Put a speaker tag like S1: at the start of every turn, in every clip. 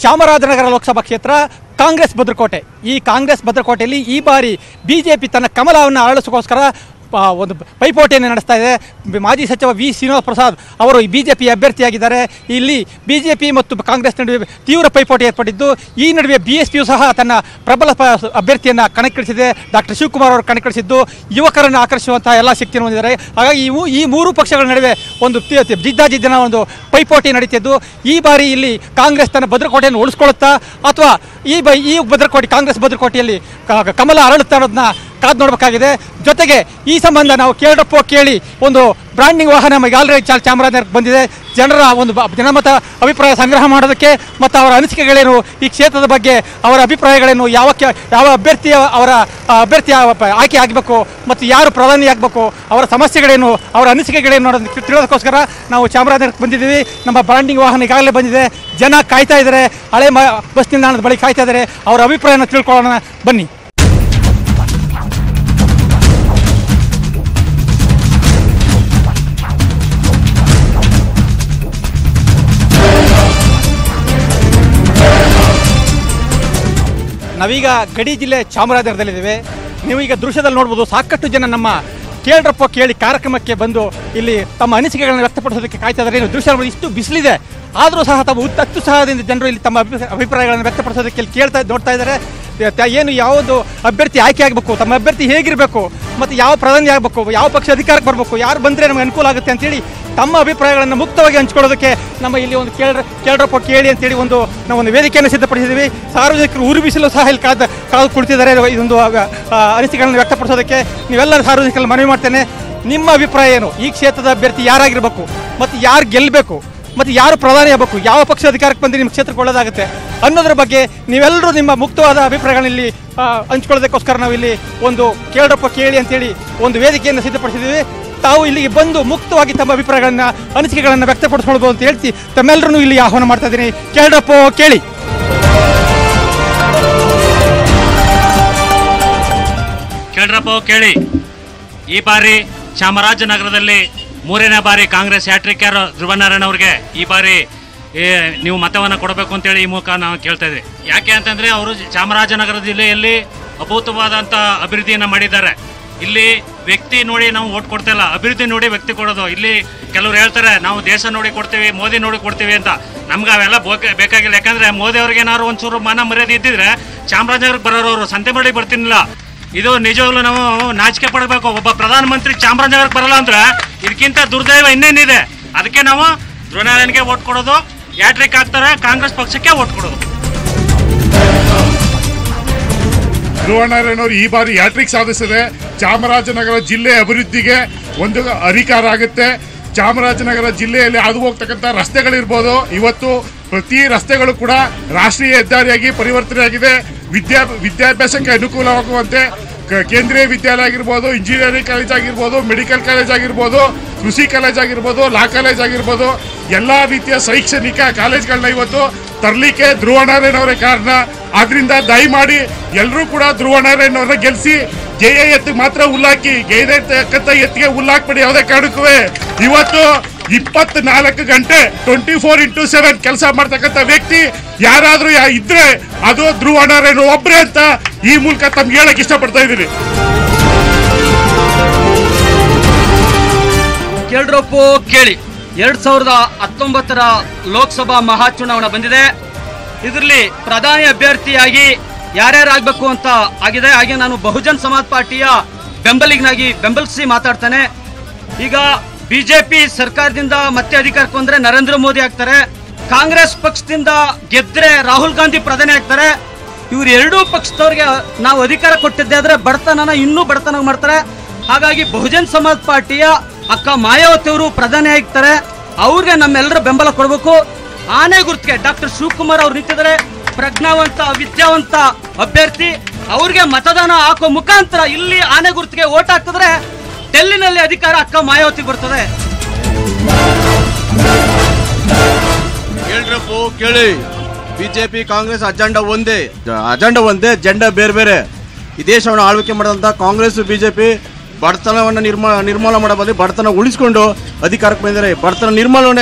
S1: ಚಾಮರಾಜನಗರ ಲೋಕಸಭಾ ಕ್ಷೇತ್ರ ಕಾಂಗ್ರೆಸ್ ಭದ್ರಕೋಟೆ. ಈ ಕಾಂಗ್ರೆಸ್ ಭದ್ರಕೋಟೆಯಲ್ಲಿ ಈ ಬಾರಿ ಬಿಜೆಪಿ ತನ್ನ ಕಮಲವನ್ನು ಅರಳಿಸೋಕ್ಕೋಸ್ಕರ ಒಂದು ಪೈಪೋಟಿಯನ್ನು ನಡೆಸ್ತಾ ಇದೆ. ಮಾಜಿ ಸಚಿವ ವಿ ಶ್ರೀನಿವಾಸ ಪ್ರಸಾದ್ ಅವರು ಬಿಜೆಪಿ ಅಭ್ಯರ್ಥಿಯಾಗಿದ್ದಾರೆ. ಇಲ್ಲಿ ಬಿಜೆಪಿ ಮತ್ತು ಕಾಂಗ್ರೆಸ್ ನಡುವೆ ತೀವ್ರ ಪೈಪೋಟಿ ಏರ್ಪಟ್ಟಿದ್ದು, ಈ ನಡುವೆ BSPಯು ಸಹ ತನ್ನ ಪ್ರಬಲ ಅಭ್ಯರ್ಥಿಯನ್ನು ಕಣಕ್ಕಿಳಿಸಿದೆ. ಡಾಕ್ಟರ್ ಶಿವಕುಮಾರ್ ಅವರು ಕಣಕ್ಕಿಳಿಸಿದ್ದು ಯುವಕರನ್ನು ಆಕರ್ಷಿಸುವಂತಹ ಎಲ್ಲ ಶಕ್ತಿಯನ್ನು ಹೊಂದಿದ್ದಾರೆ. ಹಾಗಾಗಿ ಈ ಮೂರು ಪಕ್ಷಗಳ ನಡುವೆ ಒಂದು ಜಿದ್ದಾಜಿದ್ದಿನ ಒಂದು ಪೈಪೋಟಿ ನಡೀತಿದ್ದು, ಈ ಬಾರಿ ಇಲ್ಲಿ ಕಾಂಗ್ರೆಸ್ ತನ್ನ ಭದ್ರಕೋಟೆಯನ್ನು ಉಳಿಸ್ಕೊಳ್ಳುತ್ತಾ ಅಥವಾ ಈ ಭದ್ರಕೋಟೆ ಕಾಂಗ್ರೆಸ್ ಭದ್ರಕೋಟೆಯಲ್ಲಿ ಕಮಲ ಅರಳುತ್ತಾ ಅನ್ನೋದನ್ನ ಕಾದು ನೋಡಬೇಕಾಗಿದೆ. ಜೊತೆಗೆ ಈ ಸಂಬಂಧ ನಾವು ಕೇಳಪ್ಪ ಕೇಳಿ ಒಂದು ಬ್ರಾಂಡಿಂಗ್ ವಾಹನ ನಮಗೆ ಆಲ್ರೆಡಿ ಚಾಮರಾಜನಗರಕ್ಕೆ ಬಂದಿದೆ. ಜನರ ಒಂದು ಜನಮತ ಅಭಿಪ್ರಾಯ ಸಂಗ್ರಹ ಮಾಡೋದಕ್ಕೆ ಮತ್ತು ಅವರ ಅನಿಸಿಕೆಗಳೇನು, ಈ ಕ್ಷೇತ್ರದ ಬಗ್ಗೆ ಅವರ ಅಭಿಪ್ರಾಯಗಳೇನು, ಯಾವ ಅಭ್ಯರ್ಥಿ ಆಯ್ಕೆ ಆಗಬೇಕು ಮತ್ತು ಯಾರು ಪ್ರಧಾನಿ ಆಗಬೇಕು, ಅವರ ಸಮಸ್ಯೆಗಳೇನು, ಅವರ ಅನಿಸಿಕೆಗಳೇನು ಅನ್ನೋದನ್ನು ತಿಳಿಯೋದಕ್ಕೋಸ್ಕರ ನಾವು ಚಾಮರಾಜನಗರಕ್ಕೆ ಬಂದಿದ್ದೀವಿ. ನಮ್ಮ ಬ್ರಾಂಡಿಂಗ್ ವಾಹನ ಈಗಾಗಲೇ ಬಂದಿದೆ. ಜನ ಕಾಯ್ತಾ ಇದ್ದಾರೆ, ಹಳೆ ಬಸ್ ನಿಲ್ದಾಣದ ಬಳಿ ಕಾಯ್ತಾ ಇದ್ದಾರೆ. ಅವರ ಅಭಿಪ್ರಾಯನ ತಿಳ್ಕೊಳ್ಳೋಣ ಬನ್ನಿ. ನಾವೀಗ ಗಡಿ ಜಿಲ್ಲೆ ಚಾಮರಾಜನಗರದಲ್ಲಿದ್ದೇವೆ. ನೀವು ಈಗ ದೃಶ್ಯದಲ್ಲಿ ನೋಡ್ಬೋದು, ಸಾಕಷ್ಟು ಜನ ನಮ್ಮ ಕೇಳ್ರಪ್ಪ ಕೇಳಿ ಕಾರ್ಯಕ್ರಮಕ್ಕೆ ಬಂದು ಇಲ್ಲಿ ತಮ್ಮ ಅನಿಸಿಕೆಗಳನ್ನು ವ್ಯಕ್ತಪಡಿಸೋದಕ್ಕೆ ಕಾಯ್ತಾ ಇದ್ದಾರೆ. ನೀವು ದೃಶ್ಯ ಇಷ್ಟು ಬಿಸಿಲಿದೆ, ಆದರೂ ಸಹ ತಮ್ಮ ಅತ್ಯುತ್ಸಾಹದಿಂದ ಜನರು ಇಲ್ಲಿ ತಮ್ಮ ಅಭಿಪ್ರಾಯಗಳನ್ನು ವ್ಯಕ್ತಪಡಿಸೋದಕ್ಕೆ ಇಲ್ಲಿ ನೋಡ್ತಾ ಇದ್ದಾರೆ. ಏನು ಯಾವುದು ಅಭ್ಯರ್ಥಿ ಆಯ್ಕೆ ಆಗಬೇಕು, ತಮ್ಮ ಅಭ್ಯರ್ಥಿ ಹೇಗಿರಬೇಕು ಮತ್ತು ಯಾವ ಪ್ರಧಾನಿ ಆಗಬೇಕು, ಯಾವ ಪಕ್ಷ ಅಧಿಕಾರಕ್ಕೆ ಬರಬೇಕು, ಯಾರು ಬಂದರೆ ನಮಗೆ ಅನುಕೂಲ ಆಗುತ್ತೆ ಅಂತೇಳಿ ತಮ್ಮ ಅಭಿಪ್ರಾಯಗಳನ್ನು ಮುಕ್ತವಾಗಿ ಹಂಚ್ಕೊಳ್ಳೋದಕ್ಕೆ ನಮ್ಮ ಇಲ್ಲಿ ಒಂದು ಕೇಳ್ರಪ್ಪ ಕೇಳಿ ಅಂತೇಳಿ ನಾವು ವೇದಿಕೆಯನ್ನು ಸಿದ್ಧಪಡಿಸಿದ್ದೀವಿ. ಸಾರ್ವಜನಿಕರು ಉರು ಬಿಸಿಲು ಸಹ ಇಲ್ಲಿ ಕಾದು ಕುಳಿತಿದ್ದಾರೆ ಇದೊಂದು ಅನಿಸಿಕೆಗಳನ್ನು ವ್ಯಕ್ತಪಡಿಸೋದಕ್ಕೆ. ನೀವೆಲ್ಲ ಸಾರ್ವಜನಿಕರಲ್ಲಿ ಮನವಿ ಮಾಡ್ತೇನೆ, ನಿಮ್ಮ ಅಭಿಪ್ರಾಯ ಏನು, ಈ ಕ್ಷೇತ್ರದ ಅಭ್ಯರ್ಥಿ ಯಾರಾಗಿರಬೇಕು ಮತ್ತು ಯಾರು ಗೆಲ್ಲಬೇಕು ಮತ್ತು ಯಾರು ಪ್ರಧಾನಿ ಆಗಬೇಕು, ಯಾವ ಪಕ್ಷ ಅಧಿಕಾರಕ್ಕೆ ಬಂದು ನಿಮ್ಮ ಕ್ಷೇತ್ರಕ್ಕೆ ಒಳ್ಳೆಯದಾಗುತ್ತೆ ಅನ್ನೋದ್ರ ಬಗ್ಗೆ ನೀವೆಲ್ಲರೂ ನಿಮ್ಮ ಮುಕ್ತವಾದ ಅಭಿಪ್ರಾಯಗಳನ್ನ ಇಲ್ಲಿ ಹಂಚ್ಕೊಳ್ಳೋದಕ್ಕೋಸ್ಕರ ನಾವು ಇಲ್ಲಿ ಒಂದು ಕೇಳ್ರಪ್ಪ ಕೇಳಿ ಅಂತೇಳಿ ಒಂದು ವೇದಿಕೆಯನ್ನು ಸಿದ್ಧಪಡಿಸಿದ್ದೀವಿ. ತಾವು ಇಲ್ಲಿಗೆ ಬಂದು ಮುಕ್ತವಾಗಿ ತಮ್ಮ ಅಭಿಪ್ರಾಯಗಳನ್ನು ಅನಿಸಿಕೆಗಳನ್ನು ವ್ಯಕ್ತಪಡಿಸ್ಕೊಳ್ಬೋದು ಅಂತ ಹೇಳ್ತಿ ತಮ್ಮೆಲ್ಲರೂ ಇಲ್ಲಿ ಆಹ್ವಾನ ಮಾಡ್ತಾ ಇದ್ದೀನಿ. ಕೇಳ್ರಪ್ಪ ಕೇಳಿ.
S2: ಕೇಳ್ರಪ್ಪ ಕೇಳಿ. ಈ ಬಾರಿ ಚಾಮರಾಜನಗರದಲ್ಲಿ 3ನೇ ಬಾರಿ ಕಾಂಗ್ರೆಸ್ ಹ್ಯಾಟ್ರಿಕ್ ಯಾರು ಧ್ರುವನಾರಾಯಣ ಅವ್ರಿಗೆ ಈ ಬಾರಿ ನೀವು ಮತವನ್ನು ಕೊಡಬೇಕು ಅಂತೇಳಿ ಈ ಮೂಲಕ ನಾವು ಕೇಳ್ತಾ ಇದ್ವಿ. ಯಾಕೆ ಅಂತಂದರೆ ಅವರು ಚಾಮರಾಜನಗರ ಜಿಲ್ಲೆಯಲ್ಲಿ ಅಭೂತವಾದಂಥ ಅಭಿವೃದ್ಧಿಯನ್ನು ಮಾಡಿದ್ದಾರೆ. ಇಲ್ಲಿ ವ್ಯಕ್ತಿ ನೋಡಿ ನಾವು ಓಟ್ ಕೊಡ್ತಾ ಇಲ್ಲ, ಅಭಿವೃದ್ಧಿ ನೋಡಿ ವ್ಯಕ್ತಿ ಕೊಡೋದು. ಇಲ್ಲಿ ಕೆಲವರು ಹೇಳ್ತಾರೆ ನಾವು ದೇಶ ನೋಡಿ ಕೊಡ್ತೀವಿ, ಮೋದಿ ನೋಡಿ ಕೊಡ್ತೀವಿ ಅಂತ. ನಮ್ಗೆ ಅವೆಲ್ಲ ಬೇಕಾಗಿಲ್ಲ. ಯಾಕಂದರೆ ಮೋದಿ ಅವ್ರಿಗೆ ಏನಾದ್ರು ಒಂಚೂರು ಮಾನ ಮರ್ಯಾದೆ ಇದ್ದಿದ್ರೆ ಚಾಮರಾಜನಗರಕ್ಕೆ ಬರೋರು ಸಂತೆ ಮಾಡಿ ಬರ್ತೀನಿಲ್ಲ. ಇದು ನಿಜವಾಗ್ಲೂ ನಾವು ನಾಚಿಕೆ ಪಡಬೇಕು. ಒಬ್ಬ ಪ್ರಧಾನಮಂತ್ರಿ ಚಾಮರಾಜನಗರಕ್ಕೆ ಬರಲ್ಲ ಅಂದ್ರೆ ಇದಕ್ಕಿಂತ ದುರ್ದೈವ ಇನ್ನೇನಿದೆ. ಅದಕ್ಕೆ ನಾವು ಧ್ರುವನಾರಾಯಣ್ಗೆ ಓಟ್ ಕೊಡೋದು, ಹ್ಯಾಟ್ರಿಕ್ ಆಗ್ತಾರೆ, ಕಾಂಗ್ರೆಸ್ ಪಕ್ಷಕ್ಕೆ ಓಟ್ ಕೊಡೋದು.
S3: ಧ್ರುವನಾರಾಯಣ್ ಅವರು ಈ ಬಾರಿ ಹ್ಯಾಟ್ರಿಕ್ ಸಾಧಿಸಿದೆ. ಚಾಮರಾಜನಗರ ಜಿಲ್ಲೆ ಅಭಿವೃದ್ಧಿಗೆ ಒಂದು ಅಧಿಕಾರ ಆಗುತ್ತೆ. ಚಾಮರಾಜನಗರ ಜಿಲ್ಲೆಯಲ್ಲಿ ಹಾದು ಹೋಗ್ತಕ್ಕಂಥ ರಸ್ತೆಗಳಿರ್ಬೋದು, ಇವತ್ತು ಪ್ರತಿ ರಸ್ತೆಗಳು ಕೂಡ ರಾಷ್ಟ್ರೀಯ ಹೆದ್ದಾರಿಯಾಗಿ ಪರಿವರ್ತನೆಯಾಗಿದೆ. ವಿದ್ಯಾಭ್ಯಾಸಕ್ಕೆ ಅನುಕೂಲವಾಗುವಂತೆ ಕೇಂದ್ರೀಯ ವಿದ್ಯಾಲಯ ಆಗಿರ್ಬೋದು, ಇಂಜಿನಿಯರಿಂಗ್ ಕಾಲೇಜ್ ಆಗಿರ್ಬೋದು, ಮೆಡಿಕಲ್ ಕಾಲೇಜ್ ಆಗಿರ್ಬೋದು, ಕೃಷಿ ಕಾಲೇಜ್ ಆಗಿರ್ಬೋದು, ಲಾ ಕಾಲೇಜ್ ಆಗಿರ್ಬೋದು, ಎಲ್ಲ ರೀತಿಯ ಶೈಕ್ಷಣಿಕ ಕಾಲೇಜ್ಗಳನ್ನ ಇವತ್ತು ತರಲಿಕ್ಕೆ ಧ್ರುವನಾರಾಯಣ್ ಅವರೇ ಕಾರಣ. ಆದ್ರಿಂದ ದಯಮಾಡಿ ಎಲ್ಲರೂ ಕೂಡ ಧ್ರುವನಾರಾಯಣ್ ಅವ್ರನ್ನ ಗೆಲ್ಲಿಸಿ ಜಯ ಎತ್ತಿಗೆ ಮಾತ್ರ ಹುಲ್ಲಾಕಿ, ಗೆಯ್ದಕ್ಕಂಥ ಎತ್ತಿಗೆ ಹುಲ್ಲಾಕ್ಬಿಡಿ. ಯಾವುದೇ ಕಾರಣಕ್ಕೂ ಇವತ್ತು 24 ಗಂಟೆ 24x7 ಕೆಲಸ ಮಾಡ್ತಕ್ಕಂಥ ವ್ಯಕ್ತಿ ಯಾರಾದ್ರೂ ಇದ್ರೆ ಅದು ಧ್ರುವನಾರಾಯಣ್ ಒಬ್ರೆ ಅಂತ ಈ ಮೂಲಕ ತಮ್ಗೆ ಹೇಳಕ್ ಇಷ್ಟಪಡ್ತಾ ಇದ್ದೀನಿ.
S4: ಕೇಳ್ರಪ್ಪ ಕೇಳಿ. 2019ರ ಲೋಕಸಭಾ ಮಹಾಚುನಾವಣೆ ಬಂದಿದೆ. ಇದರಲ್ಲಿ ಪ್ರಧಾನಿ ಅಭ್ಯರ್ಥಿಯಾಗಿ ಯಾರ್ಯಾರಾಗಬೇಕು ಅಂತ ಆಗಿದೆ. ಹಾಗೆ ನಾನು ಬಹುಜನ್ ಸಮಾಜ್ ಪಾರ್ಟಿಯ ಬೆಂಬಲಿಸಿ ಮಾತಾಡ್ತಾನೆ. ಈಗ ಬಿಜೆಪಿ ಸರ್ಕಾರದಿಂದ ಮತ್ತೆ ಅಧಿಕಾರಕ್ಕೆ ಬಂದ್ರೆ ನರೇಂದ್ರ ಮೋದಿ ಆಗ್ತಾರೆ, ಕಾಂಗ್ರೆಸ್ ಪಕ್ಷದಿಂದ ಗೆದ್ರೆ ರಾಹುಲ್ ಗಾಂಧಿ ಪ್ರಧಾನಿ ಆಗ್ತಾರೆ. ಇವ್ರು ಎರಡೂ ಪಕ್ಷದವ್ರಿಗೆ ನಾವು ಅಧಿಕಾರ ಕೊಟ್ಟಿದ್ದೆ ಆದ್ರೆ ಬಡತನನ ಇನ್ನೂ ಬಡತನ ಮಾಡ್ತಾರೆ. ಹಾಗಾಗಿ ಬಹುಜನ್ ಸಮಾಜ್ ಪಾರ್ಟಿಯ ಅಕ್ಕ ಮಾಯಾವತಿ ಅವರು ಪ್ರಧಾನಿ ಆಗ್ತಾರೆ. ಅವ್ರಿಗೆ ನಮ್ಮೆಲ್ಲರ ಬೆಂಬಲ ಕೊಡಬೇಕು. ಆನೆ ಗುರುತಿಗೆ ಡಾಕ್ಟರ್ ಶಿವಕುಮಾರ್ ಅವ್ರು ನಿಂತಿದ್ದಾರೆ, ಪ್ರಜ್ಞಾವಂತ ವಿದ್ಯಾವಂತ ಅಭ್ಯರ್ಥಿ. ಅವ್ರಿಗೆ ಮತದಾನ ಹಾಕೋ ಮುಖಾಂತರ ಇಲ್ಲಿ ಆನೆ ಗುರುತಿಗೆ ಓಟ್ ಹಾಕಿದ್ರೆ ಡೆಲ್ಲಿನಲ್ಲಿ ಅಧಿಕಾರ ಅಕ್ಕ ಮಾಯಾವತಿ ಬರ್ತದೆ.
S5: ಕೇಳ್ರಪ್ಪ ಕೇಳಿ. ಬಿಜೆಪಿ ಕಾಂಗ್ರೆಸ್ ಅಜೆಂಡಾ ಒಂದೇ, ಜೆಂಡಾ ಬೇರೆ ಬೇರೆ. ಈ ದೇಶವನ್ನು ಆಳ್ವಿಕೆ ಮಾಡಿದಂತ ಕಾಂಗ್ರೆಸ್ ಬಿಜೆಪಿ ಬಡತನವನ್ನು ನಿರ್ಮೂಲನೆ ಮಾಡಬಾರ್ದು, ಬಡತನ ಉಳಿಸಿಕೊಂಡು ಅಧಿಕಾರಕ್ಕೆ ಬಂದಿದ್ದಾರೆ. ಬಡತನ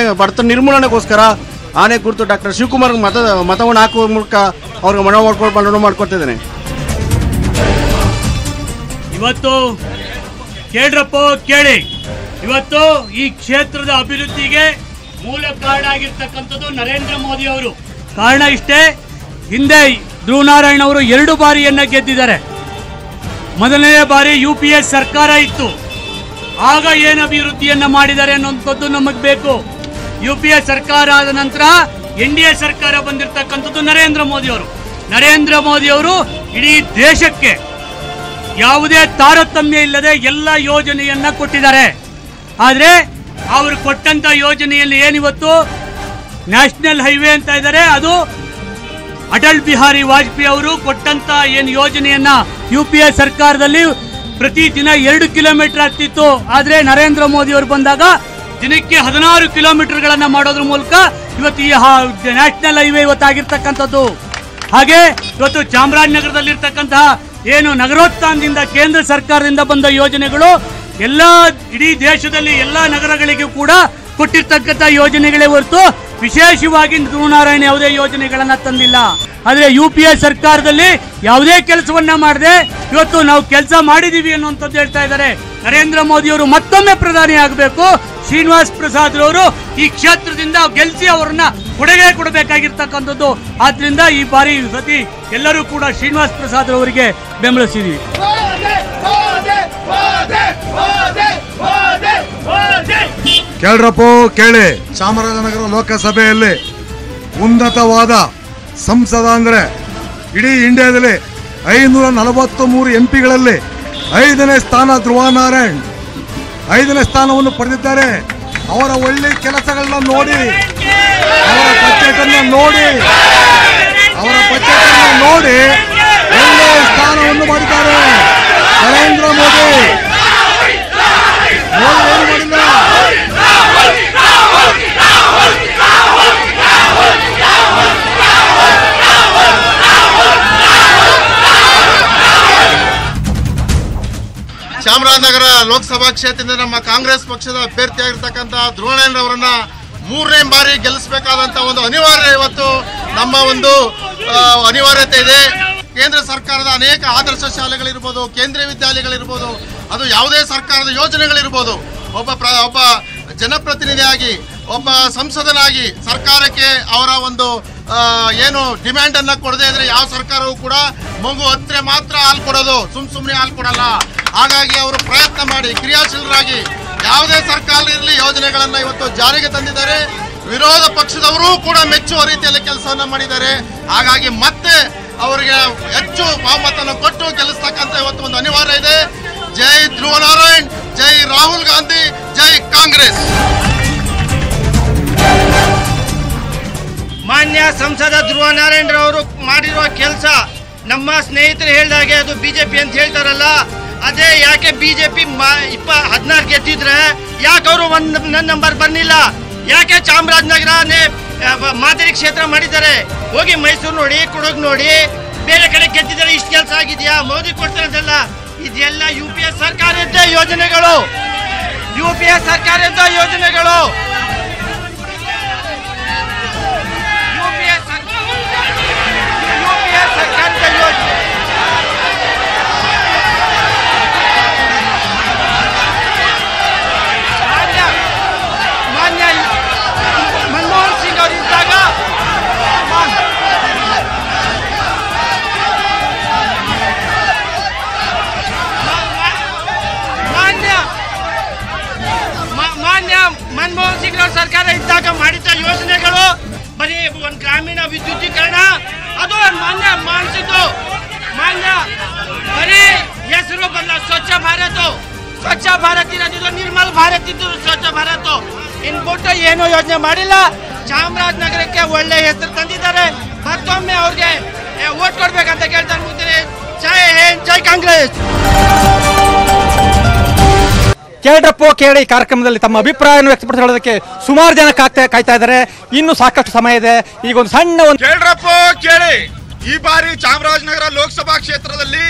S5: ನಿರ್ಮೂಲನೆಗೋಸ್ಕರ ಆನೆ ಕುರಿತು ಡಾಕ್ಟರ್ ಶಿವಕುಮಾರ್ ಮತವನ್ನು ಹಾಕುವ ಮೂಲಕ ಅವ್ರಿಗೆ ಮನವಿ ಮಾಡ್ಕೊಳ್ತಿದ್ದೇನೆ.
S6: ಇವತ್ತು ಕೇಳ್ರಪ್ಪ ಕೇಳಿ, ಇವತ್ತು ಈ ಕ್ಷೇತ್ರದ ಅಭಿವೃದ್ಧಿಗೆ ಮೂಲ ಕಾರಣ ಆಗಿರ್ತಕ್ಕಂಥದ್ದು ನರೇಂದ್ರ ಮೋದಿ ಅವರು. ಕಾರಣ ಇಷ್ಟೇ, ಹಿಂದೆ ಧ್ರುವನಾರಾಯಣ್ ಅವರು 2 ಬಾರಿಯನ್ನ ಗೆದ್ದಿದ್ದಾರೆ. ಮೊದಲನೇ ಬಾರಿ UPA ಸರ್ಕಾರ ಇತ್ತು, ಆಗ ಏನು ಅಭಿವೃದ್ಧಿಯನ್ನ ಮಾಡಿದ್ದಾರೆ ಅನ್ನೋಂಥದ್ದು ನಮಗೆ ಬೇಕು. UPA ಸರ್ಕಾರ ಆದ ನಂತರ NDA ಸರ್ಕಾರ ಬಂದಿರತಕ್ಕಂಥದ್ದು ನರೇಂದ್ರ ಮೋದಿ ಅವರು ಇಡೀ ದೇಶಕ್ಕೆ ಯಾವುದೇ ತಾರತಮ್ಯ ಇಲ್ಲದೆ ಎಲ್ಲ ಯೋಜನೆಯನ್ನ ಕೊಟ್ಟಿದ್ದಾರೆ. ಆದರೆ ಅವರು ಕೊಟ್ಟಂತ ಯೋಜನೆಯಲ್ಲಿ ಏನಿವತ್ತು ನ್ಯಾಷನಲ್ ಹೈವೇ ಅಂತ ಇದ್ದಾರೆ, ಅದು ಅಟಲ್ ಬಿಹಾರಿ ವಾಜಪೇಯಿ ಅವರು ಕೊಟ್ಟಂತ ಏನು ಯೋಜನೆಯನ್ನ UPA ಸರ್ಕಾರದಲ್ಲಿ ಪ್ರತಿದಿನ 2 ಕಿಲೋಮೀಟರ್ ಆಗ್ತಿತ್ತು. ಆದರೆ ನರೇಂದ್ರ ಮೋದಿ ಅವರು ಬಂದಾಗ ದಿನಕ್ಕೆ 16 ಕಿಲೋಮೀಟರ್ಗಳನ್ನ ಮಾಡೋದ್ರ ಮೂಲಕ ಇವತ್ತು ಈ ನ್ಯಾಷನಲ್ ಹೈವೇ ಇವತ್ತಾಗಿರ್ತಕ್ಕಂಥದ್ದು. ಹಾಗೆ ಇವತ್ತು ಚಾಮರಾಜನಗರದಲ್ಲಿರ್ತಕ್ಕಂತಹ ಏನು ನಗರೋತ್ಥಾನದಿಂದ ಕೇಂದ್ರ ಸರ್ಕಾರದಿಂದ ಬಂದ ಯೋಜನೆಗಳು ಎಲ್ಲ ಇಡೀ ದೇಶದಲ್ಲಿ ಎಲ್ಲ ನಗರಗಳಿಗೂ ಕೂಡ ಕೊಟ್ಟಿರ್ತಕ್ಕಂಥ ಯೋಜನೆಗಳೇ ಹೊರತು ವಿಶೇಷವಾಗಿ ಧ್ರುವನಾರಾಯಣ್ ಯಾವುದೇ ಯೋಜನೆಗಳನ್ನ ತಂದಿಲ್ಲ. ಆದರೆ UPA ಸರ್ಕಾರದಲ್ಲಿ ಯಾವುದೇ ಕೆಲಸವನ್ನ ಮಾಡದೆ ಇವತ್ತು ನಾವು ಕೆಲಸ ಮಾಡಿದೀವಿ ಅನ್ನುವಂಥದ್ದು ಹೇಳ್ತಾ ಇದ್ದಾರೆ. ನರೇಂದ್ರ ಮೋದಿ ಅವರು ಮತ್ತೊಮ್ಮೆ ಪ್ರಧಾನಿ ಆಗಬೇಕು. ಶ್ರೀನಿವಾಸ್ ಪ್ರಸಾದ್ ಅವರು ಈ ಕ್ಷೇತ್ರದಿಂದ ಗೆಲ್ಲಿಸಿ ಅವರನ್ನ ಕೊಡುಗೆ ಕೊಡಬೇಕಾಗಿರ್ತಕ್ಕಂಥದ್ದು. ಆದ್ರಿಂದ ಈ ಬಾರಿ ಸತಿ ಎಲ್ಲರೂ ಕೂಡ ಶ್ರೀನಿವಾಸ್ ಪ್ರಸಾದ್ ಅವರಿಗೆ ಬೆಂಬಲಿಸಿದ್ವಿ.
S7: ಕೇಳ್ರಪ್ಪ ಕೇಳಿ, ಚಾಮರಾಜನಗರ ಲೋಕಸಭೆಯಲ್ಲಿ ಉನ್ನತವಾದ ಸಂಸದ ಅಂದ್ರೆ ಇಡೀ ಇಂಡಿಯಾದಲ್ಲಿ 543 MP-ಗಳಲ್ಲಿ 5ನೇ ಸ್ಥಾನ ಧ್ರುವನಾರಾಯಣ್ 5ನೇ ಸ್ಥಾನವನ್ನು ಪಡೆದಿದ್ದಾರೆ. ಅವರ ಒಳ್ಳೆ ಕೆಲಸಗಳನ್ನ ನೋಡಿ, ಅವರ ಬಜೆಟ್ ಅನ್ನು ನೋಡಿ ಒಳ್ಳೆ ಸ್ಥಾನವನ್ನು ಮಾಡಿದ್ದಾರೆ. ನರೇಂದ್ರ ಮೋದಿ ಮಾಡಿಲ್ಲ.
S8: ಚಾಮರಾಜನಗರ ಲೋಕಸಭಾ ಕ್ಷೇತ್ರದಿಂದ ನಮ್ಮ ಕಾಂಗ್ರೆಸ್ ಪಕ್ಷದ ಅಭ್ಯರ್ಥಿಯಾಗಿರ್ತಕ್ಕಂಥ ಧ್ರುವನಾರಾಯಣ್ ಅವರನ್ನ 3ನೇ ಬಾರಿ ಗೆಲ್ಲಿಸಬೇಕಾದಂತ ಒಂದು ಅನಿವಾರ್ಯ ಇವತ್ತು ನಮ್ಮ ಒಂದು ಅನಿವಾರ್ಯತೆ ಇದೆ. ಕೇಂದ್ರ ಸರ್ಕಾರದ ಅನೇಕ ಆದರ್ಶ ಶಾಲೆಗಳಿರ್ಬೋದು, ಕೇಂದ್ರೀಯ ವಿದ್ಯಾಲಯಗಳಿರ್ಬೋದು, ಅದು ಯಾವುದೇ ಸರ್ಕಾರದ ಯೋಜನೆಗಳಿರ್ಬೋದು, ಒಬ್ಬ ಜನಪ್ರತಿನಿಧಿಯಾಗಿ ಒಬ್ಬ ಸಂಸದನಾಗಿ ಸರ್ಕಾರಕ್ಕೆ ಅವರ ಒಂದು ಏನು ಡಿಮ್ಯಾಂಡ್ ಅನ್ನ ಕೊಡದೇ ಇದ್ರೆ ಯಾವ ಸರ್ಕಾರವೂ ಕೂಡ ಮಗು ಹತ್ತಿರ ಮಾತ್ರ ಹಾಲು ಕೊಡೋದು, ಸುಮ್ಮನೆ ಹಾಲು ಕೊಡಲ್ಲ. ಹಾಗಾಗಿ ಅವರು ಪ್ರಯತ್ನ ಮಾಡಿ ಕ್ರಿಯಾಶೀಲರಾಗಿ ಯಾವುದೇ ಸರ್ಕಾರ ಇರಲಿ ಯೋಜನೆಗಳನ್ನ ಇವತ್ತು ಜಾರಿಗೆ ತಂದಿದ್ದಾರೆ. ವಿರೋಧ ಪಕ್ಷದವರು ಕೂಡ ಮೆಚ್ಚುವ ರೀತಿಯಲ್ಲಿ ಕೆಲಸವನ್ನ ಮಾಡಿದ್ದಾರೆ. ಹಾಗಾಗಿ ಮತ್ತೆ ಅವರಿಗೆ ಹೆಚ್ಚು ಬಹುಮತವನ್ನು ಕೊಟ್ಟು ಗೆಲ್ಲಿಸ್ತಕ್ಕಂಥ ಇವತ್ತು ಒಂದು ಅನಿವಾರ್ಯ ಇದೆ. ಜೈ ಧ್ರುವನಾರಾಯಣ್, ಜೈ ರಾಹುಲ್ ಗಾಂಧಿ, ಜೈ ಕಾಂಗ್ರೆಸ್.
S9: ಮಾನ್ಯ ಸಂಸದ ಧ್ರುವನಾರಾಯಣ್ ರವರು ಮಾಡಿರುವ ಕೆಲಸ ನಮ್ಮ ಸ್ನೇಹಿತರು ಹೇಳಿದಾಗೆ ಅದು ಬಿಜೆಪಿ ಅಂತ ಹೇಳ್ತಾರಲ್ಲ, ಅದೇ ಯಾಕೆ ಬಿಜೆಪಿ 16 ಗೆದ್ದಿದ್ರೆ ಯಾಕೆ ಅವರು 1 ನಂಬರ್ ಬರ್ಲಿಲ್ಲ? ಯಾಕೆ ಚಾಮರಾಜನಗರನೇ ಮಾದರಿ ಕ್ಷೇತ್ರ ಮಾಡಿದ್ದಾರೆ? ಹೋಗಿ ಮೈಸೂರು ನೋಡಿ, ಕೊಡಗು ನೋಡಿ, ಬೇರೆ ಕಡೆ ಗೆದ್ದಿದ್ದಾರೆ. ಇಷ್ಟು ಕೆಲಸ ಆಗಿದೆಯಾ? ಮೋದಿ ಕೊಡ್ತಾರಲ್ಲ, ಇದೆಲ್ಲ UPA ಸರ್ಕಾರದ ಯೋಜನೆಗಳು, UPA ಸರ್ಕಾರದ ಯೋಜನೆಗಳು. ಮಾನ್ಯ ಮನಮೋಹನ್ ಸಿಂಗ್ ಅವರು ಇದ್ದಾಗ ಮಾನ್ಯ ಮನಮೋಹನ್ ಸಿಂಗ್ ಅವರ ಸರ್ಕಾರ ಇದ್ದಾಗ ಮಾಡಿದ ಯೋಜನೆಗಳು ಬರೀ ಒಂದು ಗ್ರಾಮೀಣ ವಿದ್ಯುದೀಕರಣ, ಅದು ಮಾನ್ಯ ಮಾಡಿಸಿದ್ದು. ಮಾನ್ಯ ಬರೀ ಹೆಸರು ಬರಲ್ಲ, ಸ್ವಚ್ಛ ಭಾರತ್ ಇರೋದಿದ್ದು, ನಿರ್ಮಲ್ ಭಾರತ್ ಇದ್ದು ಸ್ವಚ್ಛ ಭಾರತ್ ಇನ್ಬಿಟ್ಟು ಏನೂ ಯೋಜನೆ ಮಾಡಿಲ್ಲ. ಚಾಮರಾಜನಗರಕ್ಕೆ ಒಳ್ಳೆ ಹೆಸರು ತಂದಿದ್ದಾರೆ. ಮತ್ತೊಮ್ಮೆ ಅವ್ರಿಗೆ ಓಟ್ ಕೊಡ್ಬೇಕಂತ ಕೇಳ್ತಾ ಇರ್ತೀನಿ. ಜೈ ಹಿಂದ್, ಜೈ ಕಾಂಗ್ರೆಸ್.
S1: ಕೇಳ್ರಪ್ಪ ಕೇಳಿ ಕಾರ್ಯಕ್ರಮದಲ್ಲಿ ತಮ್ಮ ಅಭಿಪ್ರಾಯವನ್ನು ವ್ಯಕ್ತಪಡಿಸೋದಕ್ಕೆ ಸುಮಾರು ಜನ ಕಾಯ್ತಾ ಇದ್ದಾರೆ. ಇನ್ನು ಸಾಕಷ್ಟು ಸಮಯ ಇದೆ. ಈಗ ಒಂದು ಸಣ್ಣ ಒಂದು
S10: ಕೇಳ್ರಪ್ಪ ಕೇಳಿ, ಈ ಬಾರಿ ಚಾಮರಾಜನಗರ ಲೋಕಸಭಾ ಕ್ಷೇತ್ರದಲ್ಲಿ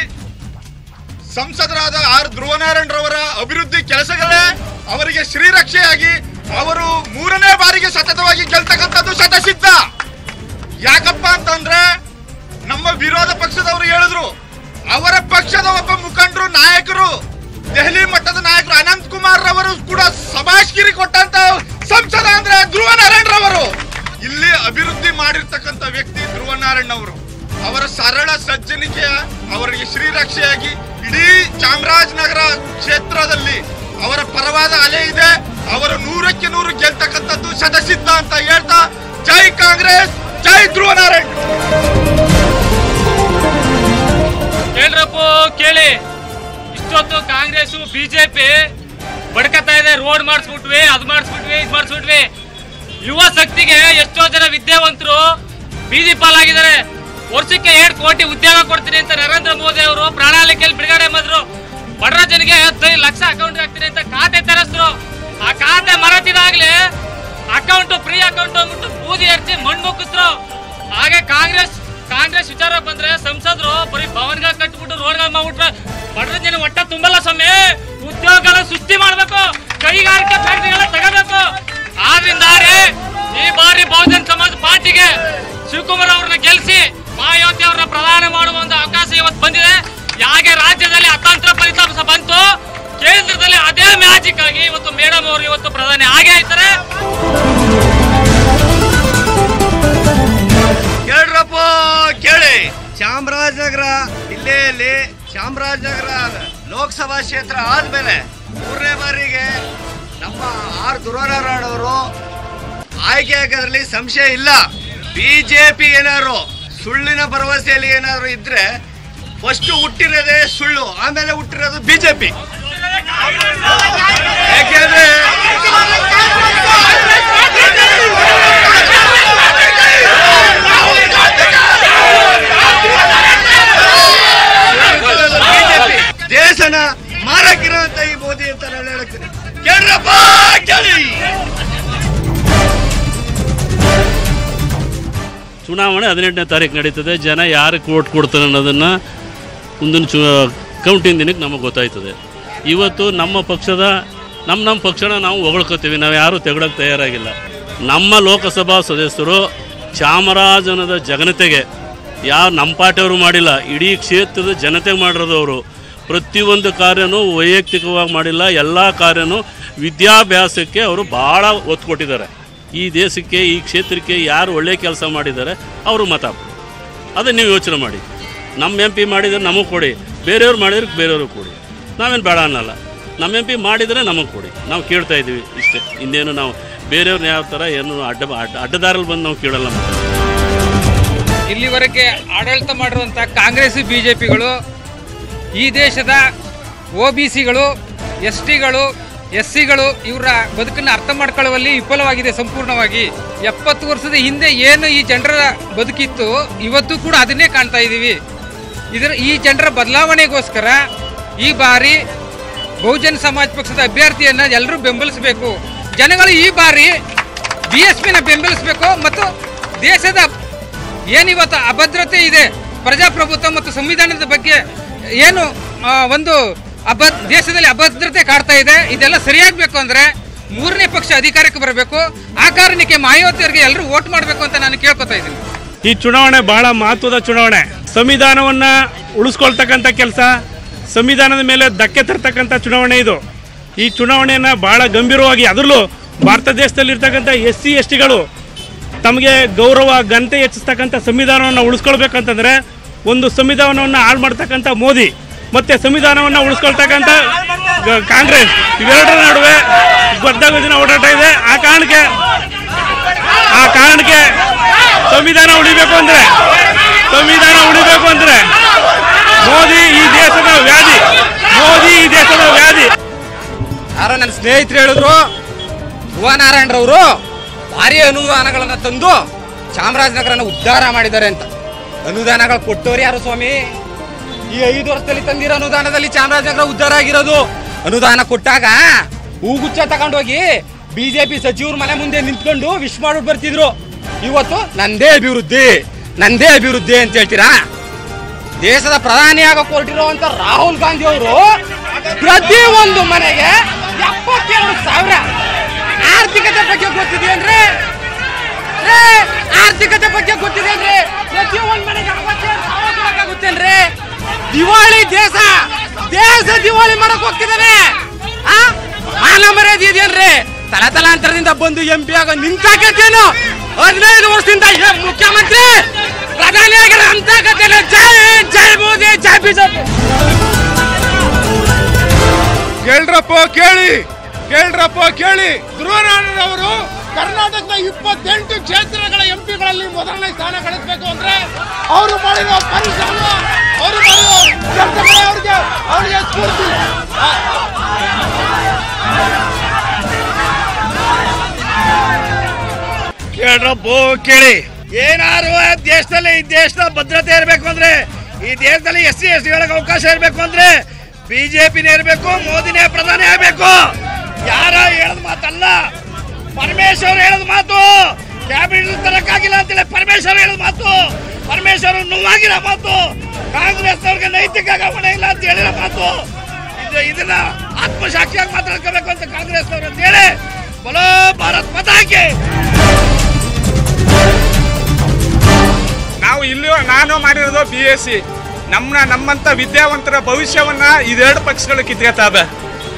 S10: ಸಂಸದರಾದ ಆರ್ ಧ್ರುವನಾರಾಯಣ್ ರವರ ಅಭಿವೃದ್ಧಿ ಕೆಲಸಗಳೇ ಅವರಿಗೆ ಶ್ರೀರಕ್ಷೆಯಾಗಿ ಅವರು 3ನೇ ಬಾರಿಗೆ ಸತತವಾಗಿ ಗೆಲ್ತಕ್ಕಂಥದ್ದು ಶತಸಿದ್ಧ. ಯಾಕಪ್ಪ ಅಂತಂದ್ರೆ ನಮ್ಮ ವಿರೋಧ ಪಕ್ಷದವರು ಹೇಳಿದ್ರು, ಅವರ ಪಕ್ಷದ ಒಬ್ಬ ಮುಖಂಡರು ನಾಯಕರು, ದೆಹಲಿ ಮಟ್ಟದ ನಾಯಕರು ಅನಂತ್ ಕುಮಾರ್ ರವರು ಕೂಡ ಸಭಾಷ್ಗಿರಿ ಕೊಟ್ಟಂತ ಸಂಸದ ಅಂದ್ರೆ ಧ್ರುವ ನಾರಾಯಣ್ ರವರು. ಇಲ್ಲಿ ಅಭಿವೃದ್ಧಿ ಮಾಡಿರ್ತಕ್ಕಂಥ ವ್ಯಕ್ತಿ ಧ್ರುವ ನಾರಾಯಣ್ ಅವರು. ಅವರ ಸರಳ ಸಜ್ಜನಿಕೆಯ ಅವರಿಗೆ ಶ್ರೀರಕ್ಷೆಯಾಗಿ ಇಡೀ ಚಾಮರಾಜನಗರ ಕ್ಷೇತ್ರದಲ್ಲಿ ಅವರ ಪರವಾದ ಅಲೆ ಇದೆ. ಅವರು 100ಕ್ಕೆ 100 ಗೆಲ್ತಕ್ಕಂಥದ್ದು ಶತಸಿದ್ಧ ಅಂತ ಹೇಳ್ತಾ, ಜೈ ಕಾಂಗ್ರೆಸ್, ಜೈ ಧ್ರುವ ನಾರಾಯಣ್.
S11: ಕೇಳ್ರಪ್ಪ ಕೇಳಿ, ಇಷ್ಟೊತ್ತು ಕಾಂಗ್ರೆಸ್ ಬಿಜೆಪಿ ಬಡ್ಕತಾ ಇದೆ. ರೋಡ್ ಮಾಡಿಸ್ಬಿಟ್ವಿ, ಅದ್ ಮಾಡಿಸ್ಬಿಟ್ವಿ, ಇದ್ ಮಾಡಿಸ್ಬಿಟ್ವಿ. ಯುವ ಶಕ್ತಿಗೆ ಎಷ್ಟೋ ಜನ ವಿದ್ಯಾವಂತರು ಬೀದಿ ಪಾಲಾಗಿದ್ದಾರೆ. ವರ್ಷಕ್ಕೆ 7 ಕೋಟಿ ಉದ್ಯೋಗ ಕೊಡ್ತೀನಿ ಅಂತ ನರೇಂದ್ರ ಮೋದಿ ಅವರು ಪ್ರಣಾಳಿಕೆಯಲ್ಲಿ ಬಿಡುಗಡೆ ಮಾಡಿದ್ರು. ಬಡ ಜನರಿಗೆ 15 ಲಕ್ಷ ಅಕೌಂಟ್ ಹಾಕ್ತೀನಿ ಅಂತ ಖಾತೆ ತೆರೆಸಿದ್ರು. ಆ ಖಾತೆ ಮರತಿದಾಗ್ಲಿ ಅಕೌಂಟ್ ಫ್ರೀ ಅಕೌಂಟ್ ಅಂದ್ಬಿಟ್ಟು ಬೂದಿ ಹರಿಸಿ ಮಣ್ಣು ಮುಕ್ಕಿದ್ರು. ಹಾಗೆ ಕಾಂಗ್ರೆಸ್ ವಿಚಾರ ಬಂದ್ರೆ ಸಂಸದರು ಬರೀ ಭವನ್ಗಳ ಕಟ್ಬಿಟ್ಟು ರೋಡ್ಗಳು ಮಾಡ್ಬಿಟ್ರೆ ಬಡ್ರ ಜನ ಒಟ್ಟ ತುಂಬಲ್ಲ. ಸ್ವಾಮಿ, ಉದ್ಯೋಗಗಳ ಸೃಷ್ಟಿ ಮಾಡ್ಬೇಕು, ಕೈಗಾರಿಕಾ ಫ್ಯಾಕ್ಟರಿಗಳ ತಗೋಬೇಕು. ಆದ್ರಿಂದ ಈ ಬಾರಿ ಬಹುಜನ್ ಸಮಾಜ್ ಪಾರ್ಟಿಗೆ ಶಿವಕುಮಾರ್ ಅವ್ರನ್ನ ಗೆಲ್ಲಿಸಿ ಮಾಯಾವತಿ ಅವ್ರನ್ನ ಪ್ರಧಾನ ಮಾಡುವ ಒಂದು ಅವಕಾಶ ಇವತ್ತು ಬಂದಿದೆ. ಯಾಕೆ ರಾಜ್ಯದಲ್ಲಿ ಅತಂತ್ರ ಫಲಿತಾಂಶ ಬಂತು, ಕೇಂದ್ರದಲ್ಲಿ ಅದೇ ಮ್ಯಾಜಿಕ್ ಆಗಿ ಇವತ್ತು ಮೇಡಮ್ ಅವರು ಇವತ್ತು ಪ್ರಧಾನಿ ಆಗೇ ಆಯ್ತಾರೆ.
S9: ಕೇಳ್ರಪ್ಪ ಕೇಳಿ, ಚಾಮರಾಜನಗರ ಜಿಲ್ಲೆಯಲ್ಲಿ ಚಾಮರಾಜನಗರ ಲೋಕಸಭಾ ಕ್ಷೇತ್ರ ಆದ್ಮೇಲೆ 3ನೇ ಬಾರಿಗೆ ನಮ್ಮ ಆರ್ ಧ್ರುವನಾರಾಯಣ್ ಅವರು ಆಯ್ಕೆ ಆಗೋದ್ರಲ್ಲಿ ಸಂಶಯ ಇಲ್ಲ. ಬಿಜೆಪಿ ಏನಾದ್ರು ಸುಳ್ಳಿನ ಭರವಸೆಯಲ್ಲಿ ಏನಾದ್ರು ಇದ್ರೆ ಫಸ್ಟ್ ಹುಟ್ಟಿರೋದೇ ಸುಳ್ಳು, ಆಮೇಲೆ ಹುಟ್ಟಿರೋದು ಬಿಜೆಪಿ. ಯಾಕೆಂದ್ರೆ ದೇಶನ ಮಾರಕ್ಕಿರುವಂತ ಈ ಮೋದಿ ಅಂತ ನಾನು ಹೇಳ್ತೀನಿ. ಕೇಳ್ರಪ್ಪ ಕೇಳಿ.
S12: ಚುನಾವಣೆ 18ನೇ ತಾರೀಕು ನಡೀತದೆ. ಜನ ಯಾರಿಗೆ ವೋಟ್ ಕೊಡ್ತಾರೆ ಅನ್ನೋದನ್ನು ಮುಂದಿನ ಕೌಂಟಿಂಗ್ ದಿನಕ್ಕೆ ನಮಗೆ ಗೊತ್ತಾಯ್ತದೆ. ಇವತ್ತು ನಮ್ಮ ಪಕ್ಷದ ನಮ್ಮ ಪಕ್ಷನ ನಾವು ಹೊಗಳ್ಕೊತೀವಿ, ನಾವು ಯಾರೂ ತೆಗೊಳಕ್ಕೆ ತಯಾರಾಗಿಲ್ಲ. ನಮ್ಮ ಲೋಕಸಭಾ ಸದಸ್ಯರು ಚಾಮರಾಜನಗರದ ಜನತೆಗೆ ನಮ್ಮ ಪಾರ್ಟಿಯವರು ಮಾಡಿಲ್ಲ, ಇಡೀ ಕ್ಷೇತ್ರದ ಜನತೆಗೆ ಮಾಡಿರೋದು. ಅವರು ಪ್ರತಿಯೊಂದು ಕಾರ್ಯನೂ ವೈಯಕ್ತಿಕವಾಗಿ ಮಾಡಿಲ್ಲ, ಎಲ್ಲ ಕಾರ್ಯನೂ ವಿದ್ಯಾಭ್ಯಾಸಕ್ಕೆ ಅವರು ಭಾಳ ಒತ್ತು ಕೊಟ್ಟಿದ್ದಾರೆ. ಈ ದೇಶಕ್ಕೆ, ಈ ಕ್ಷೇತ್ರಕ್ಕೆ ಯಾರು ಒಳ್ಳೆಯ ಕೆಲಸ ಮಾಡಿದ್ದಾರೆ ಅವರು ಮತ ಹಾಕಿ. ಅದನ್ನು ನೀವು ಯೋಚನೆ ಮಾಡಿ. ನಮ್ಮ MP ಮಾಡಿದರೆ ನಮಗೆ ಕೊಡಿ, ಬೇರೆಯವ್ರು ಮಾಡಿದ್ರೆ ಬೇರೆಯವ್ರಿಗೆ ಕೊಡಿ. ನಾವೇನು ಬೇಡ ಅನ್ನಲ್ಲ. ನಮ್ಮ MP ಮಾಡಿದರೆ ನಮಗೆ ಕೊಡಿ, ನಾವು ಕೇಳ್ತಾ ಇದ್ದೀವಿ ಇಷ್ಟೇ. ಇನ್ನೇನು ನಾವು ಬೇರೆಯವ್ರನ್ನ ಯಾವ ಥರ ಏನು ಅಡ್ಡದಾರಲ್ಲಿ ಬಂದು ನಾವು ಕೇಳಲ್ಲ.
S13: ಇಲ್ಲಿವರೆಗೆ ಆಡಳಿತ ಮಾಡಿರುವಂಥ ಕಾಂಗ್ರೆಸ್ BJPಗಳು ಈ ದೇಶದ OBCಗಳು, STಗಳು, SCಗಳು ಇವರ ಬದುಕನ್ನು ಅರ್ಥ ಮಾಡ್ಕೊಳ್ಳುವಲ್ಲಿ ವಿಫಲವಾಗಿದೆ ಸಂಪೂರ್ಣವಾಗಿ. 70 ವರ್ಷದ ಹಿಂದೆ ಏನು ಈ ಜನರ ಬದುಕಿತ್ತು, ಇವತ್ತು ಕೂಡ ಅದನ್ನೇ ಕಾಣ್ತಾ ಇದ್ದೀವಿ. ಈ ಜನರ ಬದಲಾವಣೆಗೋಸ್ಕರ ಈ ಬಾರಿ ಬಹುಜನ್ ಸಮಾಜ್ ಪಕ್ಷದ ಅಭ್ಯರ್ಥಿಯನ್ನು ಎಲ್ಲರೂ ಬೆಂಬಲಿಸಬೇಕು. ಜನಗಳು ಈ ಬಾರಿ BSPನ ಬೆಂಬಲಿಸಬೇಕು. ಮತ್ತು ದೇಶದ ಏನಿವತ್ತು ಅಭದ್ರತೆ ಇದೆ, ಪ್ರಜಾಪ್ರಭುತ್ವ ಮತ್ತು ಸಂವಿಧಾನದ ಬಗ್ಗೆ ಏನು ಒಂದು ದೇಶದಲ್ಲಿ ಅಭದ್ರತೆ ಕಾಡ್ತಾ ಇದೆ, ಇದೆಲ್ಲ ಸರಿಯಾಗಬೇಕು ಅಂದರೆ 3ನೇ ಪಕ್ಷ ಅಧಿಕಾರಕ್ಕೆ ಬರಬೇಕು. ಆ ಕಾರಣಕ್ಕೆ ಮಾಯಾವತಿಯವರಿಗೆ ಎಲ್ಲರೂ ವೋಟ್ ಮಾಡಬೇಕು ಅಂತ ನಾನು ಕೇಳ್ಕೊತಾ ಇದ್ದೀನಿ.
S14: ಈ ಚುನಾವಣೆ ಬಹಳ ಮಹತ್ವದ ಚುನಾವಣೆ. ಸಂವಿಧಾನವನ್ನು ಉಳಿಸ್ಕೊಳ್ತಕ್ಕಂಥ ಕೆಲಸ, ಸಂವಿಧಾನದ ಮೇಲೆ ಧಕ್ಕೆ ತರ್ತಕ್ಕಂಥ ಚುನಾವಣೆ ಇದು. ಈ ಚುನಾವಣೆಯನ್ನು ಬಹಳ ಗಂಭೀರವಾಗಿ, ಅದರಲ್ಲೂ ಭಾರತ ದೇಶದಲ್ಲಿರ್ತಕ್ಕಂಥ SC STಗಳು ತಮಗೆ ಗೌರವ ಘನತೆ ಹೆಚ್ಚಿಸ್ತಕ್ಕಂಥ ಸಂವಿಧಾನವನ್ನು ಉಳಿಸ್ಕೊಳ್ಬೇಕಂತಂದರೆ ಒಂದು ಸಂವಿಧಾನವನ್ನು ಹಾಳು ಮಾಡ್ತಕ್ಕಂಥ ಮೋದಿ ಮತ್ತು ಸಂವಿಧಾನವನ್ನು ಉಳಿಸ್ಕೊಳ್ತಕ್ಕಂಥ ಕಾಂಗ್ರೆಸ್, ಇವೆರಡರ ನಡುವೆ ಬದ್ಧಗೋಜನ ಓಡಾಟ ಇದೆ. ಆ ಕಾರಣಕ್ಕೆ ಸಂವಿಧಾನ ಉಳಿಬೇಕು ಅಂದರೆ ಮೋದಿ ಈ ದೇಶದ ವ್ಯಾಧಿ.
S13: ಯಾರೋ ನನ್ನ ಸ್ನೇಹಿತರು ಹೇಳಿದ್ರು, ಧ್ರುವ ನಾರಾಯಣರವರು ಭಾರಿ ಅನುದಾನಗಳನ್ನು ತಂದು ಚಾಮರಾಜನಗರನ ಉದ್ಧಾರ ಮಾಡಿದ್ದಾರೆ ಅಂತ. ಅನುದಾನಗಳು ಕೊಟ್ಟೋರು ಯಾರು ಸ್ವಾಮಿ? ಈ 5 ವರ್ಷದಲ್ಲಿ ತಂದಿರೋ ಅನುದಾನದಲ್ಲಿ ಚಾಮರಾಜನಗರ ಉದ್ಧಾರ ಆಗಿರೋದು. ಅನುದಾನ ಕೊಟ್ಟಾಗ ಹೂಗುಚ್ಚ ತಗೊಂಡೋಗಿ BJP ಸಚಿವರು ಮನೆ ಮುಂದೆ ನಿಂತ್ಕೊಂಡು ವಿಶ್ ಮಾಡ್ಬಿಟ್ಟು ಬರ್ತಿದ್ರು. ಇವತ್ತು ನಂದೇ ಅಭಿವೃದ್ಧಿ ಅಂತ ಹೇಳ್ತೀರಾ? ದೇಶದ ಪ್ರಧಾನಿ ಆಗಕ್ಕೆ ಹೊರಟಿರುವಂತ ರಾಹುಲ್ ಗಾಂಧಿ ಅವರು ಪ್ರತಿ ಒಂದು ಮನೆಗೆ 72,000 ಆರ್ಥಿಕ ಆರ್ಥಿಕತೆ ಬಗ್ಗೆ ಗೊತ್ತಿದೇನ್ರಿ? ಪ್ರತಿಯೊಂದು ಮನೆಗೆ ಗೊತ್ತೇನ್ರಿ? ದಿವಾಳಿ ದೇಶ ದಿವಾಳಿ ಮಾಡಕ್ ಹೋಗ್ತಿದ್ದಾನೆ. ಮಾನ ಮರ್ಯಾದೆ ಇದೆಯೇನ್ರಿ? ತಲಾಂತರದಿಂದ ಬಂದು MP ಆಗ ನಿಂತಾಕತ್ತೇನು? 15 ವರ್ಷದಿಂದ ಮುಖ್ಯಮಂತ್ರಿ ಪ್ರಧಾನಿ ಆಗಿರೋ ಅಂತ ಕತ್ತೇನು? ಜೈ ಮೋದಿ, ಜೈ ಬಿಜೆಪಿ.
S10: ಕೇಳ್ರಪ್ಪ ಕೇಳಿ ಧ್ರುವನಾರಾಯಣರವರು ಕರ್ನಾಟಕದ 28 ಕ್ಷೇತ್ರಗಳ MP ಗಳಲ್ಲಿ ಮೊದಲನೇ ಸ್ಥಾನ ಗಳಿಸಬೇಕು ಅಂದ್ರೆ ಅವರು ಮಾಡಿರೋ ಪರಿಶ್ರಮ, ಅವರು ಮಾಡಿರೋ ಕೆಲಸಗಳೇ ಅವರಿಗೆ ಸ್ಫೂರ್ತಿ.
S15: ಕೇಳ್ರಪ್ಪ ಕೇಳಿ, ಏನಾರು ದೇಶದಲ್ಲಿ ಈ ದೇಶದ ಭದ್ರತೆ ಇರಬೇಕು ಅಂದ್ರೆ, ಈ ದೇಶದಲ್ಲಿ SC STಗಳಿಗೆ ಅವಕಾಶ ಇರಬೇಕು ಅಂದ್ರೆ ಬಿಜೆಪಿನೇ ಇರಬೇಕು, ಮೋದಿನೇ ಪ್ರಧಾನಿ ಆಗಬೇಕು. ಯಾರ ಹೇಳದ ಮಾತಲ್ಲ, ಪರಮೇಶ್ವರ್ ಹೇಳದ ಮಾತು. ಕ್ಯಾಬಿನೆಟ್ ತರಕ್ಕಾಗಿಲ್ಲ ಅಂತೇಳಿ ಪರಮೇಶ್ವರ್ ಹೇಳದ ಮಾತು, ಪರಮೇಶ್ವರ್ ನೋವಾಗಿರೋ ಮಾತು, ಕಾಂಗ್ರೆಸ್ ಅವ್ರಿಗೆ ನೈತಿಕ ಗಮನ ಇಲ್ಲ ಅಂತ ಹೇಳಿರೋ ಮಾತು. ಇದನ್ನ ಆತ್ಮಸಾಕ್ಷಿಯಾಗಿ ಮಾತಾಡ್ಕೋಬೇಕು ಅಂತ ಕಾಂಗ್ರೆಸ್ ಅವರು ಅಂತ ಹೇಳಿ ಬಲೋ ಭಾರತ್ ಮಾತಾಕಿ.
S16: ನಾವು ಇಲ್ಲಿ ನಾನು ಮಾಡಿರೋದು BSc. ನಮ್ಮಂತ ವಿದ್ಯಾವಂತರ ಭವಿಷ್ಯವನ್ನ ಇದೆರಡು ಪಕ್ಷಗಳು ಕಿತ್ಕೊತಾವೆ.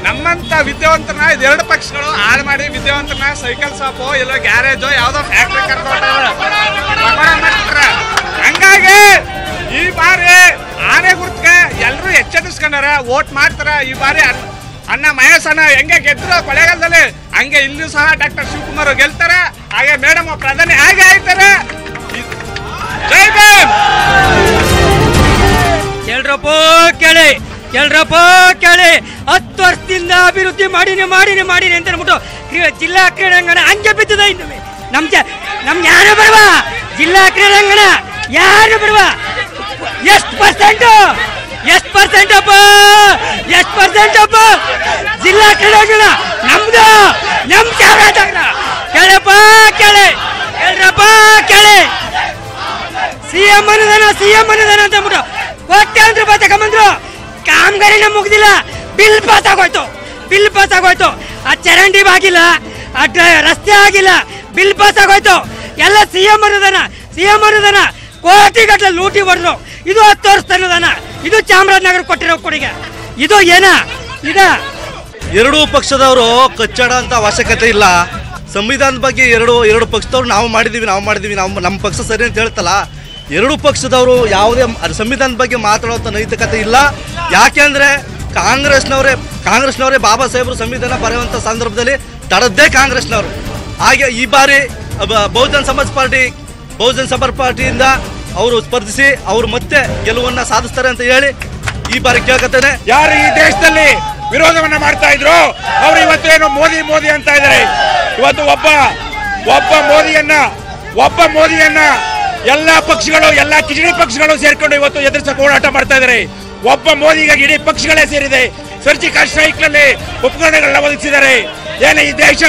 S16: ನಮ್ಮಂತ ವಿದ್ಯಾವಂತರನ್ನ ಇದೆರಡು ಪಕ್ಷಗಳು ಹಾಳು ಮಾಡಿ ವಿದ್ಯಾವಂತರನ್ನ ಸೈಕಲ್ ಶಾಪೋ ಇಲ್ಲ ಗ್ಯಾರೇಜೋ ಯಾವ್ದೋ ಫ್ಯಾಕ್ಟ್ರಿ ಹಂಗಾಗಿ ಈ ಬಾರಿ ಆನೆ ಗುರ್ತ್ಗೆ ಎಲ್ಲರೂ ಎಚ್ಚರಿಸ್ಕೊಂಡಾರ, ವೋಟ್ ಮಾಡ್ತಾರ. ಈ ಬಾರಿ ಅಣ್ಣ ಮಹೇಶ್ ಅಣ್ಣ ಹೆಂಗೆ ಗೆದ್ರು ಕೊಳೆಗಾಲದಲ್ಲಿ, ಹಂಗೆ ಇಲ್ಲೂ ಸಹ ಡಾಕ್ಟರ್ ಶಿವಕುಮಾರ್ ಗೆಲ್ತಾರೆ, ಹಾಗೆ ಮೇಡಮ್ ಪ್ರಧಾನಿ ಹಾಗೆ ಆಯ್ತಾರೆ. ಜೈ ಭೀಮ್.
S13: ಕೇಳ್ರಪ್ಪ ಕೇಳಿ 10 ವರ್ಷದಿಂದ ಅಭಿವೃದ್ಧಿ ಮಾಡಿನಿ ಅಂತ ಹೇಳ್ಬಿಟ್ಟು ಜಿಲ್ಲಾ ಕ್ರೀಡಾಂಗಣ ಹಂಗೆ ಬಿದ್ದದ. ನಮ್ಗೆ ಯಾರು ಬರುವ ಜಿಲ್ಲಾ ಕ್ರೀಡಾಂಗಣ ಯಾರು ಬರುವ? ಎಷ್ಟು ಪರ್ಸೆಂಟ್ ಅಪ್ಪ ಜಿಲ್ಲಾ ಕ್ರೀಡಾಂಗಣ ನಮ್ದು, ನಮ್ ಚಾಮರಾಜನಗರ. ಕೇಳ್ರಪ್ಪ ಕೇಳಿ ಸಿಎಂ ಅನುದಾನ ಅಂತ ಅಂದ್ಬಿಟ್ಟು ಕೋಟ್ಯಾಂತರ ರೂಪಾಯಿ ತಗೊಂಬಂದ್ರು. ಕಾಮಗಾರಿನ ಮುಗ್ದಿಲ್ಲ, ಬಿಲ್ ಪಾಸ್ ಆಗೋಯ್ತು. ಆ ಚರಂಡಿ ಆಗಿಲ್ಲ, ಆ ರಸ್ತೆ ಆಗಿಲ್ಲ, ಬಿಲ್ ಪಾಸ್ ಆಗೋಯ್ತು. ಎಲ್ಲ ಸಿಎಂ ಅನುದಾನ ಕೋಟಿಗಟ್ಟಲೆ ಲೂಟಿ ಹೊಡೆದ್ರು. ಇದು 10 ವರ್ಷದ ಅನುದಾನ. ಇದು ಚಾಮರಾಜನಗರ ಕೊಟ್ಟಿರೋ ಕೊಡುಗೆ. ಇದು
S5: ಎರಡೂ ಪಕ್ಷದವರು ಕಚ್ಚಡ ಅಂತ ಅವಶ್ಯಕತೆ ಇಲ್ಲ. ಸಂವಿಧಾನದ ಬಗ್ಗೆ ಎರಡು ಪಕ್ಷದವ್ರು ನಾವು ಮಾಡಿದೀವಿ ನಮ್ಮ ಪಕ್ಷ ಸರಿ ಅಂತ ಹೇಳ್ತಲ್ಲ. ಎರಡೂ ಪಕ್ಷದವರು ಯಾವುದೇ ಸಂವಿಧಾನದ ಬಗ್ಗೆ ಮಾತಾಡುವಂಥ ನೈತಿಕತೆ ಇಲ್ಲ. ಯಾಕೆಂದ್ರೆ ಕಾಂಗ್ರೆಸ್ನವರೇ ಬಾಬಾ ಸಾಹೇಬರು ಸಂವಿಧಾನ ಬರೆಯುವಂಥ ಸಂದರ್ಭದಲ್ಲಿ ತಡದ್ದೇ ಕಾಂಗ್ರೆಸ್ನವರು. ಹಾಗೆ ಈ ಬಾರಿ ಬಹುಜನ್ ಸಮಾಜ್ ಪಾರ್ಟಿಯಿಂದ ಅವರು ಸ್ಪರ್ಧಿಸಿ ಅವರು ಮತ್ತೆ ಗೆಲುವನ್ನ ಸಾಧಿಸ್ತಾರೆ ಅಂತ ಹೇಳಿ ಈ ಬಾರಿ ಕೇಳ್ಕತ್ತೇನೆ.
S16: ಯಾರು ಈ ದೇಶದಲ್ಲಿ ವಿರೋಧವನ್ನ ಮಾಡ್ತಾ ಇದ್ರು ಅವರು ಇವತ್ತೇನು ಮೋದಿ ಅಂತ ಇದ್ದಾರೆ. ಇವತ್ತು ಒಬ್ಬ ಮೋದಿಯನ್ನ ಎಲ್ಲಾ ಪಕ್ಷಗಳು, ಎಲ್ಲಾ ಕಿಚಡಿ ಪಕ್ಷಗಳು ಸೇರ್ಕೊಂಡು ಇವತ್ತು ಎದುರಿಸಕ್ಕೆ ಹೋರಾಟ ಮಾಡ್ತಾ ಇದ್ದಾರೆ. ಒಬ್ಬ ಮೋದಿಗಾಗಿ ಇಡೀ ಪಕ್ಷಗಳೇ ಸೇರಿದೆ. ಸರ್ಜಿಕಲ್ ಸ್ಟ್ರೈಕ್ ನಲ್ಲಿ ಉಪಕರಣಗಳನ್ನ ಒದಗಿಸಿದ್ದಾರೆ. ಏನೇ ಈ ದೇಶ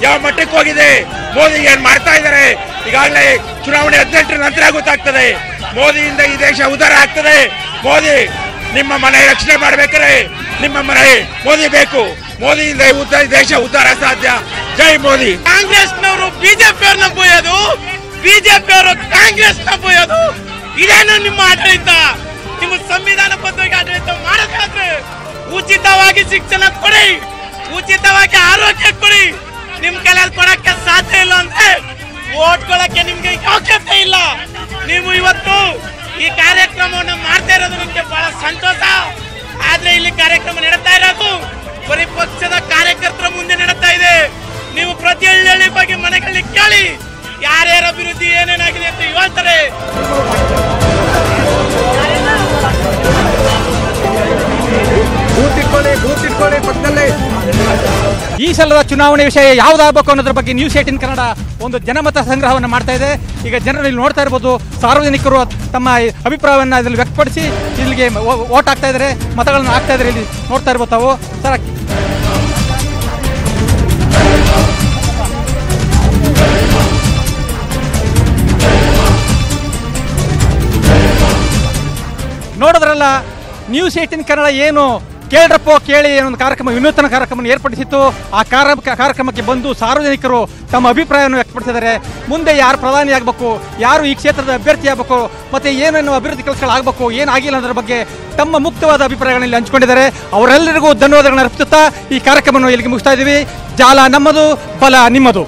S16: ಯಾವ ಮಟ್ಟಕ್ಕೆ ಹೋಗಿದೆ, ಮೋದಿ ಏನ್ ಮಾಡ್ತಾ ಇದ್ದಾರೆ. ಈಗಾಗಲೇ ಚುನಾವಣೆ 18 ನಂತರ ಗೊತ್ತಾಗ್ತದೆ. ಮೋದಿಯಿಂದ ಈ ದೇಶ ಉದ್ಧಾರ ಆಗ್ತದೆ. ಮೋದಿ ನಿಮ್ಮ ಮನೆ ರಕ್ಷಣೆ ಮಾಡ್ಬೇಕಾದ್ರೆ ನಿಮ್ಮ ಮನೆ ಮೋದಿ ಬೇಕು. ಮೋದಿಯಿಂದ ದೇಶ ಉದ್ಧಾರ ಸಾಧ್ಯ. ಜೈ ಮೋದಿ.
S15: ಕಾಂಗ್ರೆಸ್ನವರು ಬಿಜೆಪಿಯವ್ರನ್ನ ಬೋಯೋದು, ಬಿಜೆಪಿಯವರು ಕಾಂಗ್ರೆಸ್ನ ಬೋಯೋದು, ಇದೇನು ನಿಮ್ಮ ಆಡಳಿತ? ನಿಮ್ಮ ಸಂವಿಧಾನಬದ್ಧವಾಗಿ ಆಡಳಿತ ಮಾಡಬೇಕಾದ್ರೆ ಉಚಿತವಾಗಿ ಶಿಕ್ಷಣ ಕೊಡಿ, ಉಚಿತವಾಗಿ ಆರೋಗ್ಯ ಕೊಡಿ. ನಿಮ್ ಕೈಯಲ್ಲಿ ಕೊಡಕ್ಕೆ ಸಾಧ್ಯ ಇಲ್ಲ ಅಂದ್ರೆ ಓಟ್ ಕೊಡಕ್ಕೆ ನಿಮ್ಗೆ ಯೋಗ್ಯತೆ ಇಲ್ಲ. ನೀವು ಇವತ್ತು ಈ ಕಾರ್ಯಕ್ರಮವನ್ನು ಮಾಡ್ತಾ ಇರೋದು ನಿಮ್ಗೆ ಬಹಳ ಸಂತೋಷ. ಆದ್ರೆ ಇಲ್ಲಿ ಕಾರ್ಯಕ್ರಮ ನಡೀತಾ ಇರೋದು ಬರೀ ಪಕ್ಷದ ಕಾರ್ಯಕರ್ತರ ಮುಂದೆ ನಡೀತಾ ಇದೆ. ನೀವು ಪ್ರತಿ ಹಳ್ಳಿ ಬಗ್ಗೆ ಮನೆಗಳಲ್ಲಿ ಕೇಳಿ, ಯಾರ್ಯಾರ ಅಭಿವೃದ್ಧಿ ಏನೇನಾಗಿದೆ ಅಂತ ಹೇಳ್ತಾರೆ.
S1: ಈ ಸಲದ ಚುನಾವಣೆ ವಿಷಯ ಯಾವುದಾಗಬೇಕು ಅನ್ನೋದ್ರ ಬಗ್ಗೆ ನ್ಯೂಸ್ 18 ಕನ್ನಡ ಒಂದು ಜನಮತ ಸಂಗ್ರಹವನ್ನು ಮಾಡ್ತಾ ಇದೆ. ಈಗ ಜನರು ಇಲ್ಲಿ ನೋಡ್ತಾ ಇರ್ಬೋದು, ಸಾರ್ವಜನಿಕರು ತಮ್ಮ ಅಭಿಪ್ರಾಯವನ್ನು ಇದರಲ್ಲಿ ವ್ಯಕ್ತಪಡಿಸಿ ಇಲ್ಲಿಗೆ ವೋಟ್ ಹಾಕ್ತಾ ಇದ್ದಾರೆ, ಮತಗಳನ್ನು ಹಾಕ್ತಾ ಇದ್ದಾರೆ. ಇಲ್ಲಿ ನೋಡ್ತಾ ಇರ್ಬೋದು ತಾವು ಸರ್. ನೋಡಿದ್ರಲ್ಲ, ನ್ಯೂಸ್ 18 ಕನ್ನಡ ಏನು ಕೇಳ್ರಪ್ಪೋ ಕೇಳಿ ಒಂದು ಕಾರ್ಯಕ್ರಮ, ವಿನೂತನ ಕಾರ್ಯಕ್ರಮವನ್ನು ಏರ್ಪಡಿಸಿತ್ತು. ಆ ಕಾರ್ಯಕ್ರಮಕ್ಕೆ ಬಂದು ಸಾರ್ವಜನಿಕರು ತಮ್ಮ ಅಭಿಪ್ರಾಯವನ್ನು ವ್ಯಕ್ತಪಡಿಸಿದ್ದಾರೆ. ಮುಂದೆ ಯಾರು ಪ್ರಧಾನಿ ಆಗಬೇಕು, ಯಾರು ಈ ಕ್ಷೇತ್ರದ ಅಭ್ಯರ್ಥಿ ಆಗಬೇಕು, ಮತ್ತು ಏನೇನು ಅಭಿವೃದ್ಧಿ ಕೆಲಸಗಳಾಗಬೇಕು, ಏನಾಗಿಲ್ಲ ಅನ್ನೋದ್ರ ಬಗ್ಗೆ ತಮ್ಮ ಮುಕ್ತವಾದ ಅಭಿಪ್ರಾಯಗಳನ್ನು ಹಂಚಿಕೊಂಡಿದ್ದಾರೆ. ಅವರೆಲ್ಲರಿಗೂ ಧನ್ಯವಾದಗಳನ್ನು ಅರ್ಪಿಸುತ್ತಾ ಈ ಕಾರ್ಯಕ್ರಮವನ್ನು ಇಲ್ಲಿಗೆ ಮುಗಿಸ್ತಾ ಇದ್ದೀವಿ. ಜಾಲ ನಮ್ಮದು, ಬಲ ನಿಮ್ಮದು.